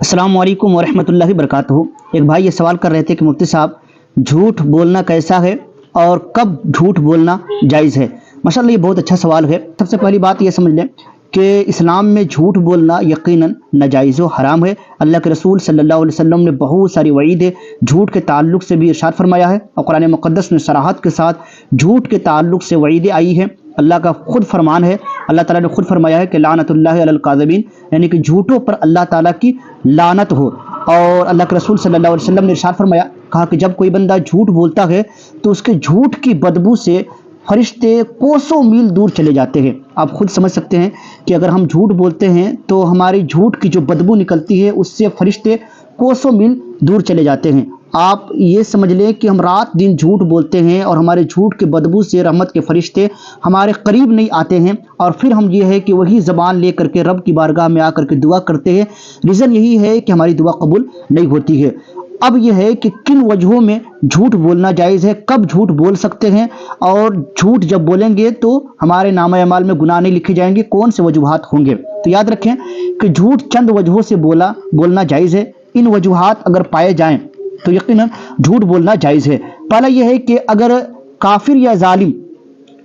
अस्सलाम वालेकुम वरहमतुल्लाहि वबरकातुहू। एक भाई ये सवाल कर रहे थे कि मुफ्ती साहब, झूठ बोलना कैसा है और कब झूठ बोलना जायज़ है। माशाअल्लाह ये बहुत अच्छा सवाल है। सबसे पहली बात ये समझ लें कि इस्लाम में झूठ बोलना यकीनन नाजायज़ व हराम है। अल्लाह के रसूल सल्लल्लाहु अलैहि वसल्लम ने बहुत सारी वईद झूठ के ताल्लुक़ से भी इरशाद फरमाया है और कुरान मुक़द्दस में सराहत के साथ झूठ के ताल्लुक़ से वईदें आई हैं। अल्लाह का खुद फरमान है, अल्लाह ताला ने खुद फरमाया है कि लानतुल्लाहि अलल काज़िबीन, यानी कि झूठों पर अल्लाह ताला की लानत हो। और अल्लाह के रसूल सल्लल्लाहु अलैहि वसल्लम ने इरशाद फरमाया, कहा कि जब कोई बंदा झूठ बोलता है तो उसके झूठ की बदबू से फरिश्ते कोसों मील दूर चले जाते हैं। आप खुद समझ सकते हैं कि अगर हम झूठ बोलते हैं तो हमारी झूठ की जो बदबू निकलती है उससे फरिश्ते कोसों मील दूर चले जाते हैं। आप ये समझ लें कि हम रात दिन झूठ बोलते हैं और हमारे झूठ के बदबू से रहमत के फरिश्ते हमारे करीब नहीं आते हैं, और फिर हम ये है कि वही ज़बान ले करके रब की बारगाह में आकर के दुआ करते हैं। रीज़न यही है कि हमारी दुआ कबूल नहीं होती है। अब यह है कि किन वजहों में झूठ बोलना जायज़ है, कब झूठ बोल सकते हैं, और झूठ जब बोलेंगे तो हमारे नामा अमाल में गुनाह नहीं लिखे जाएंगे, कौन से वजूहात होंगे। तो याद रखें कि झूठ चंद वजहों से बोलना जायज़ है। इन वजूहात अगर पाए जाएं तो यकीनन झूठ बोलना जायज़ है। पहला यह है कि अगर काफिर या जालिम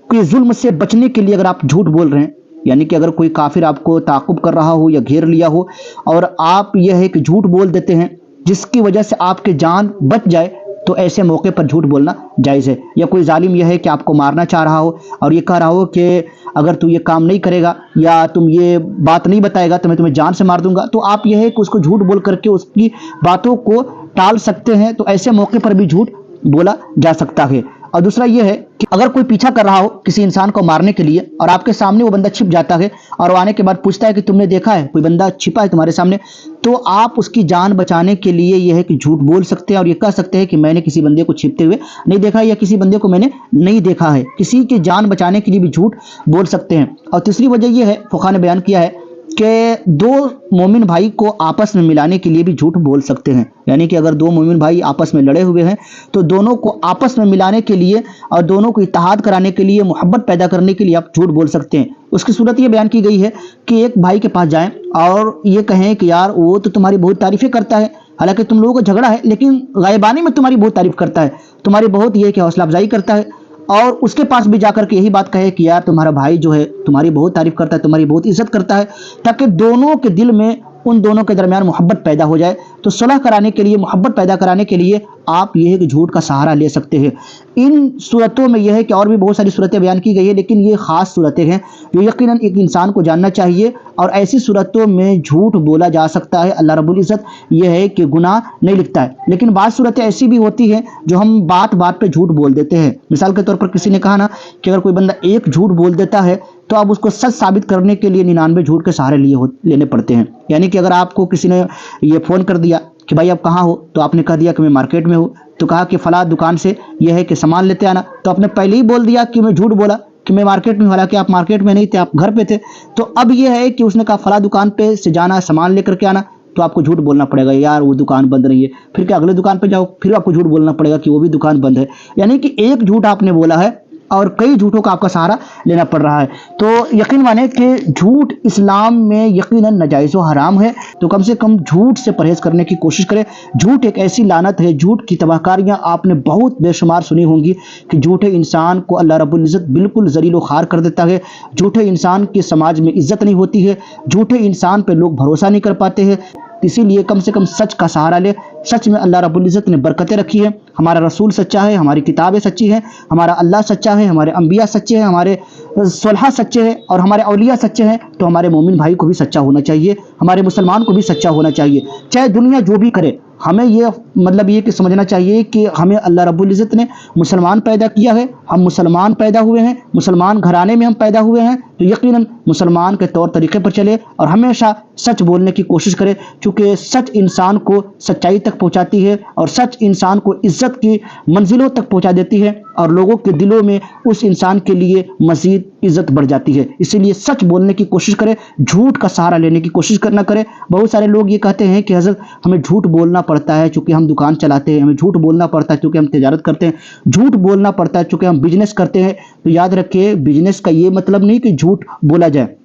के जुल्म से बचने के लिए अगर आप झूठ बोल रहे हैं, यानी कि अगर कोई काफिर आपको ताक़ुब कर रहा हो या घेर लिया हो और आप यह है कि झूठ बोल देते हैं जिसकी वजह से आपकी जान बच जाए, तो ऐसे मौके पर झूठ बोलना जायज़ है। या कोई जालिम यह है कि आपको मारना चाह रहा हो और ये कह रहा हो कि अगर तू ये काम नहीं करेगा या तुम ये बात नहीं बताएगा तो मैं तुम्हें जान से मार दूंगा, तो आप यह है कि उसको झूठ बोल करके उसकी बातों को टाल सकते हैं। तो ऐसे मौके पर भी झूठ बोला जा सकता है। और दूसरा यह है कि अगर कोई पीछा कर रहा हो किसी इंसान को मारने के लिए और आपके सामने वो बंदा छिप जाता है और वो आने के बाद पूछता है कि तुमने देखा है कोई बंदा छिपा है तुम्हारे सामने, तो आप उसकी जान बचाने के लिए यह है कि झूठ बोल सकते हैं और ये कह सकते हैं कि मैंने किसी बंदे को छिपते हुए नहीं देखा है या किसी बंदे को मैंने नहीं देखा है। किसी की जान बचाने के लिए भी झूठ बोल सकते हैं। और तीसरी वजह यह है, फुक़हा ने बयान किया है कि दो मोमिन भाई को आपस में मिलाने के लिए भी झूठ बोल सकते हैं। यानी कि अगर दो मोमिन भाई आपस में लड़े हुए हैं तो दोनों को आपस में मिलाने के लिए और दोनों को इत्तेहाद कराने के लिए, मोहब्बत पैदा करने के लिए आप झूठ बोल सकते हैं। उसकी सूरत ये बयान की गई है कि एक भाई के पास जाएं और ये कहें कि यार वो तो तुम्हारी बहुत तारीफ़ें करता है, हालांकि तुम लोगों का झगड़ा है लेकिन गायबानी में तुम्हारी बहुत तारीफ़ करता है, तुम्हारी बहुत ये कि हौसला अफजाई करता है। और उसके पास भी जाकर के यही बात कहे कि यार तुम्हारा भाई जो है तुम्हारी बहुत तारीफ करता है, तुम्हारी बहुत इज्जत करता है, ताकि दोनों के दिल में, उन दोनों के दरमियान मोहब्बत पैदा हो जाए। तो सुलह कराने के लिए, मोहब्बत पैदा कराने के लिए आप यह है कि झूठ का सहारा ले सकते हैं। इन सूरतों में यह है कि और भी बहुत सारी सूरतें बयान की गई है, लेकिन ये ख़ास सूरतें हैं जो यकीनन एक इंसान को जानना चाहिए। और ऐसी सूरतों में झूठ बोला जा सकता है। अल्लाह रब्बुल इज़्ज़त यह है कि गुनाह नहीं लिखता है। लेकिन बात सूरतें ऐसी भी होती हैं जो हम बात बात पे झूठ बोल देते हैं। मिसाल के तौर पर किसी ने कहा ना कि अगर कोई बंदा एक झूठ बोल देता है तो अब उसको सच साबित करने के लिए 99 झूठ के सहारे लेने पड़ते हैं। यानी कि अगर आपको किसी ने ये फ़ोन कर दिया कि भाई आप कहाँ हो, तो आपने कह दिया कि मैं मार्केट में हूँ, तो कहा कि फला दुकान से यह है कि सामान लेते आना, तो आपने पहले ही बोल दिया कि मैं झूठ बोला कि मैं मार्केट में हूँ, हालांकि आप मार्केट में नहीं थे, आप घर पे थे। तो अब यह है कि उसने कहा फला दुकान पे से जाना, सामान लेकर के आना, तो आपको झूठ बोलना पड़ेगा यार वो दुकान बंद नहीं है। फिर क्या अगले दुकान पे जाओ, फिर आपको झूठ बोलना पड़ेगा कि वो भी दुकान बंद है। यानी कि एक झूठ आपने बोला है और कई झूठों का आपका सहारा लेना पड़ रहा है। तो यकीन माने कि झूठ इस्लाम में यकीनन नाजायज़ व हराम है। तो कम से कम झूठ से परहेज़ करने की कोशिश करें। झूठ एक ऐसी लानत है, झूठ की तबाहकारियाँ आपने बहुत बेशुमार सुनी होंगी कि झूठे इंसान को अल्लाह रब्बुल इज़्ज़त बिल्कुल ज़लील व ख़ार कर देता है। झूठे इंसान की समाज में इज़्ज़त नहीं होती है, झूठे इंसान पर लोग भरोसा नहीं कर पाते हैं। इसीलिए कम से कम सच का सहारा ले। सच में अल्लाह रब्बुल इज़्ज़त ने बरकतें रखी है। हमारा रसूल सच्चा है, हमारी किताबें सच्ची हैं, हमारा अल्लाह सच्चा है, हमारे अंबिया सच्चे हैं, हमारे सुलहा सच्चे हैं और हमारे औलिया सच्चे हैं। तो हमारे मोमिन भाई को भी सच्चा होना चाहिए, हमारे मुसलमान को भी सच्चा होना चाहिए। चाहे दुनिया जो भी करे, हमें ये मतलब ये कि समझना चाहिए कि हमें अल्लाह रब्बुल इज़्ज़त ने मुसलमान पैदा किया है, हम मुसलमान पैदा हुए हैं, मुसलमान घराने में हम पैदा हुए हैं। तो यकीनन मुसलमान के तौर तरीक़े पर चले और हमेशा सच बोलने की कोशिश करें, क्योंकि सच इंसान को सच्चाई तक पहुंचाती है और सच इंसान को इज़्ज़त की मंजिलों तक पहुंचा देती है और लोगों के दिलों में उस इंसान के लिए मज़ीद इज़्ज़त बढ़ जाती है। इसीलिए सच बोलने की कोशिश करें, झूठ का सहारा लेने की कोशिश करना करें। बहुत सारे लोग ये कहते हैं कि हज़रत हमें झूठ बोलना पड़ता है चूँकि हम दुकान चलाते हैं, हमें झूठ बोलना पड़ता है चूँकि हम तिजारत करते हैं, झूठ बोलना पड़ता है चूँकि हम बिजनेस करते हैं। तो याद रखिए, बिजनेस का ये मतलब नहीं कि झूठ बोला जाए,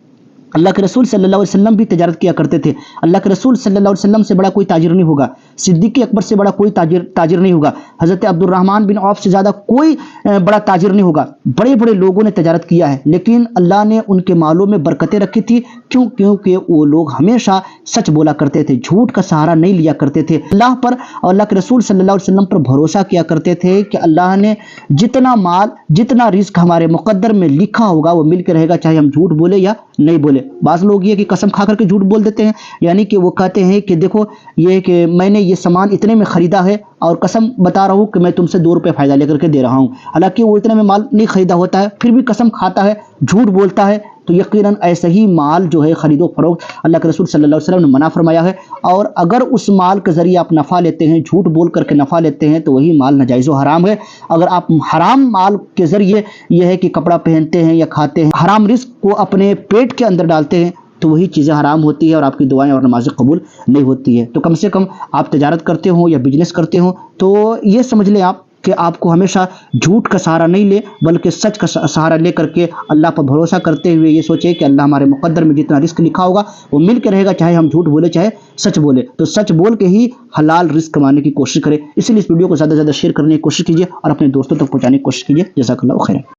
اللہ کے رسول صلی اللہ علیہ وسلم بھی تجارت کیا کرتے تھے. اللہ کے رسول صلی اللہ علیہ وسلم سے بڑا کوئی تاجر نہیں ہوگا, صدیق اکبر سے بڑا کوئی تاجر نہیں ہوگا, حضرت عبد الرحمن بن عوف سے زیادہ کوئی بڑا تاجر نہیں ہوگا. بڑے بڑے لوگوں نے تجارت کیا ہے, لیکن اللہ نے ان کے مالوں میں برکتیں رکھی تھی. کیونکہ وہ لوگ ہمیشہ سچ بولا کرتے تھے, جھوٹ کا سہارا نہیں لیا کرتے تھے. اللہ پر اور اللہ کے رسول صلی اللہ علیہ وسلم پر بھروسہ کیا کرتے تھے کہ اللہ نے جتنا مال جتنا رزق ہمارے مقدر میں لکھا ہوگا وہ مل کے رہے گا, چاہے ہم جھوٹ بولے یا نہیں بولے. بعض لوگ یہ کہ قسم کھا کر کے جھوٹ بول دیتے ہیں, یعنی کہ وہ کہتے ہیں کہ دیکھو یہ کہ میں نے یہ سامان اتنے میں خریدا ہے اور قسم بتا رہا ہوں کہ میں تم سے 2 روپے فائدہ لے کر کے دے رہا ہوں, حالانکہ وہ اتنے میں مال نہیں خریدا ہوتا ہے, پھر بھی قسم کھاتا ہے, جھوٹ بولتا ہے. تو یقیناً ایسے ہی مال جو ہے خرید و فروخت اللہ کے رسول صلی اللہ علیہ وسلم نے منع فرمایا ہے. اور اگر اس مال کے ذریعے آپ نفع لیتے ہیں, جھوٹ بول کر کے نفع لیتے ہیں, تو وہی مال ناجائز و حرام ہے. اگر آپ حرام مال کے ذریعے یہ ہے کہ کپڑا پہنتے ہیں یا کھاتے ہیں, حرام رزق کو اپنے پیٹ کے اندر ڈالتے ہیں, تو وہی چیزیں حرام ہوتی ہے اور آپ کی دعائیں اور نمازیں قبول نہیں ہوتی ہے. تو کم سے کم آپ تجارت کرتے ہوں یا بزنس کرتے ہوں تو یہ سمجھ لیں آپ کہ آپ کو ہمیشہ جھوٹ کا سہارا نہیں لے بلکہ سچ کا سہارا لے کر کے اللہ پر بھروسہ کرتے ہوئے یہ سوچے کہ اللہ ہمارے مقدر میں جتنا رزق لکھا ہوگا وہ مل کے رہے گا, چاہے ہم جھوٹ بولے چاہے سچ بولے. تو سچ بول کے ہی حلال رزق کمانے کی کوشش کرے. اسی لیے اس ویڈیو کو زیادہ سے زیادہ شیئر کرنے کی کوشش کیجیے اور اپنے دوستوں تک پہنچانے کی کوشش کیجیے. جزاک اللہ خیر.